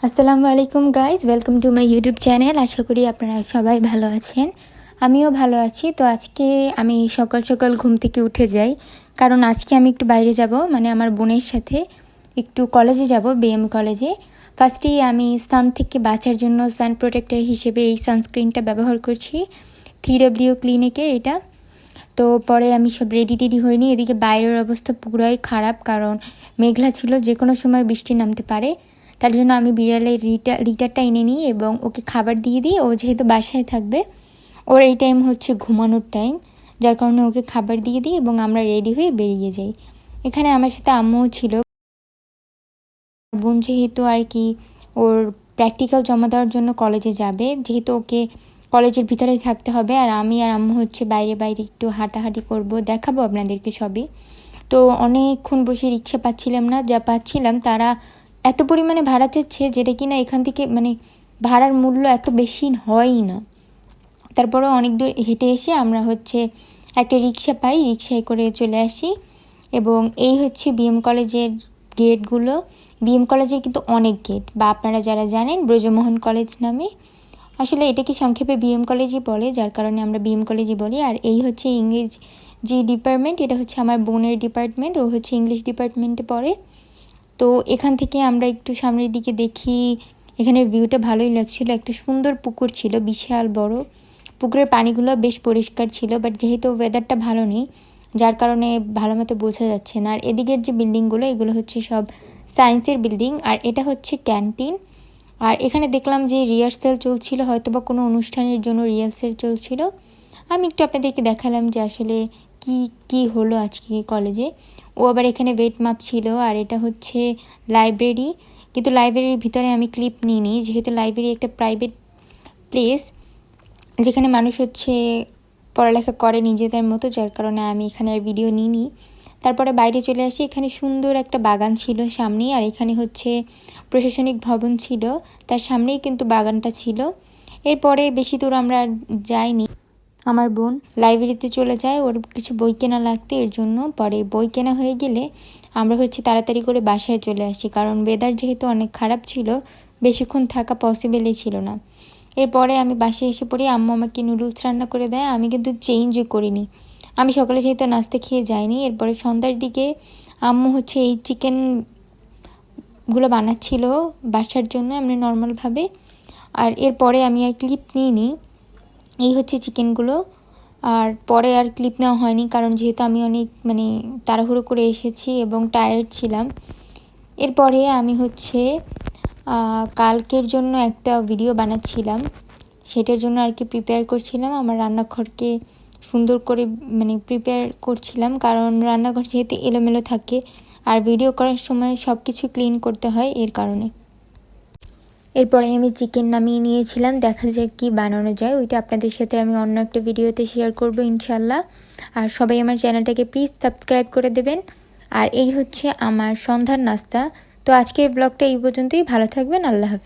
আসসালামু আলাইকুম guys, welcome to my YouTube channel. আশা করি আপনারা সবাই ভালো আছেন, আমিও ভালো আছি। তো আজকে আমি সকাল সকাল ঘুম থেকে উঠে যাই, কারণ আজকে আমি একটু বাইরে যাব, মানে আমার বোনের সাথে একটু কলেজে যাব, বিএম কলেজে। ফার্স্টেই আমি সান থেকে বাঁচার জন্য সান প্রোটেক্টর হিসেবে এই সানস্ক্রিনটা ব্যবহার করছি, TW ক্লিনিকের এটা। তো পরে আমি সব রেডি হইনি, এদিকে বাইরের অবস্থা পুরাই খারাপ, কারণ মেঘলা ছিল, যে কোনো সময় বৃষ্টি নামতে পারে। তার জন্য আমি বিড়ালের রিটারটা এনে নিই এবং ওকে খাবার দিয়ে দিই। ও যেহেতু বাসায় থাকবে, ওর এই টাইম হচ্ছে ঘুমানোর টাইম, যার কারণে ওকে খাবার দিয়ে দিই এবং আমরা রেডি হয়ে বেরিয়ে যাই। এখানে আমার সাথে আম্মুও ছিল। বোন যেহেতু আর কি ওর প্র্যাকটিক্যাল জমা দেওয়ার জন্য কলেজে যাবে, যেহেতু ওকে কলেজের ভিতরেই থাকতে হবে, আর আমি আর আম্মু হচ্ছে বাইরে একটু হাঁটাহাঁটি করব, দেখাবো আপনাদেরকে সবই। তো অনেকক্ষণ বসে রিক্সা পাচ্ছিলাম না, যা পাচ্ছিলাম তারা এত পরিমাণে ভাড়া চাচ্ছে, যেটা কিনা এখান থেকে মানে ভাড়ার মূল্য এত বেশি হয়ই না। তারপরেও অনেক দূর হেঁটে এসে আমরা হচ্ছে একটা রিক্সা পাই, রিক্সায় করে চলে আসি। এবং এই হচ্ছে বিএম কলেজের গেটগুলো। বিএম কলেজের কিন্তু অনেক গেট, বা আপনারা যারা জানেন ব্রজমোহন কলেজ নামে, আসলে এটাকে সংক্ষেপে বিএম কলেজই বলে, যার কারণে আমরা বিএম কলেজই বলি। আর এই হচ্ছে ইংরেজি ডিপার্টমেন্ট, এটা হচ্ছে আমার বোনের ডিপার্টমেন্ট, ও হচ্ছে ইংলিশ ডিপার্টমেন্টে পড়ে। তো এখান থেকে আমরা একটু সামনের দিকে দেখি, এখানের ভিউটা ভালোই লাগছিল। একটা সুন্দর পুকুর ছিল, বিশাল বড় পুকুরের পানিগুলো বেশ পরিষ্কার ছিল, বাট যেহেতু ওয়েদারটা ভালো নেই, যার কারণে ভালো মতো বোঝা যাচ্ছে না। আর এদিকের যে বিল্ডিংগুলো, এগুলো হচ্ছে সব সায়েন্সের বিল্ডিং, আর এটা হচ্ছে ক্যান্টিন। আর এখানে দেখলাম যে রিহার্সাল চলছিল, হয়তো বা কোনো অনুষ্ঠানের জন্য রিহার্সাল চলছিল। আমি একটু আপনাদেরকে দেখালাম যে আসলে কি হলো আজকে কলেজে। ও আবার এখানে ওয়েট মাপ ছিল। আর এটা হচ্ছে লাইব্রেরি, কিন্তু লাইব্রেরির ভিতরে আমি ক্লিপ নিইনি, যেহেতু লাইব্রেরি একটা প্রাইভেট প্লেস যেখানে মানুষ হচ্ছে পড়ালেখা করে নিজেদের মতো, যার কারণে আমি এখানে আর ভিডিও নিইনি। তারপরে বাইরে চলে আসি, এখানে সুন্দর একটা বাগান ছিল সামনেই, আর এখানে হচ্ছে প্রশাসনিক ভবন ছিল, তার সামনেই কিন্তু বাগানটা ছিল। এরপরে বেশি দূর আমরা যাইনি, আমার বোন লাইব্রেরিতে চলে যায়, ওর কিছু বই কেনা লাগতো, এর জন্য। পরে বই কেনা হয়ে গেলে আমরা হচ্ছে তাড়াতাড়ি করে বাসায় চলে আসি, কারণ ওয়েদার যেহেতু অনেক খারাপ ছিল, বেশিক্ষণ থাকা পসিবলই ছিল না। এরপরে আমি বাসায় এসে পড়ি, আম্মু আমাকে নুডলস রান্না করে দেয়, আমি কিন্তু চেঞ্জও করিনি, আমি সকালে যেহেতু নাস্তা খেয়ে যাইনি। এরপরে সন্ধ্যার দিকে আম্মু হচ্ছে এই চিকেনগুলো বানাচ্ছিল বাসার জন্য, এমনি নর্মালভাবে। আর এরপরে আমি আর ক্লিপ নিইনি, এই হচ্ছে চিকেনগুলো। আর পরে আর ক্লিপ নেওয়া হয়নি, কারণ যেহেতু আমি অনেক তাড়াহুড়ো করে এসেছি এবং টায়ার্ড ছিলাম। এরপরে আমি হচ্ছে কালকের জন্য একটা ভিডিও বানাচ্ছিলাম, সেটার জন্য আর কি প্রিপেয়ার করছিলাম, আমার রান্নাঘরকে সুন্দর করে প্রিপেয়ার করছিলাম, কারণ রান্নাঘর যেহেতু এলোমেলো থাকে আর ভিডিও করার সময় সব কিছু ক্লিন করতে হয়, এর কারণে। এরপরে আমি চিকেন নামিয়ে নিয়েছিলাম, দেখা যায় কি বানানো যায়, ওইটা আপনাদের সাথে আমি অন্য একটা ভিডিওতে শেয়ার করব ইনশাল্লাহ। আর সবাই আমার চ্যানেলটাকে প্লিজ সাবস্ক্রাইব করে দেবেন। আর এই হচ্ছে আমার সন্ধ্যার নাস্তা। তো আজকের ব্লগটা এই পর্যন্তই, ভালো থাকবেন, আল্লাহ হাফেজ।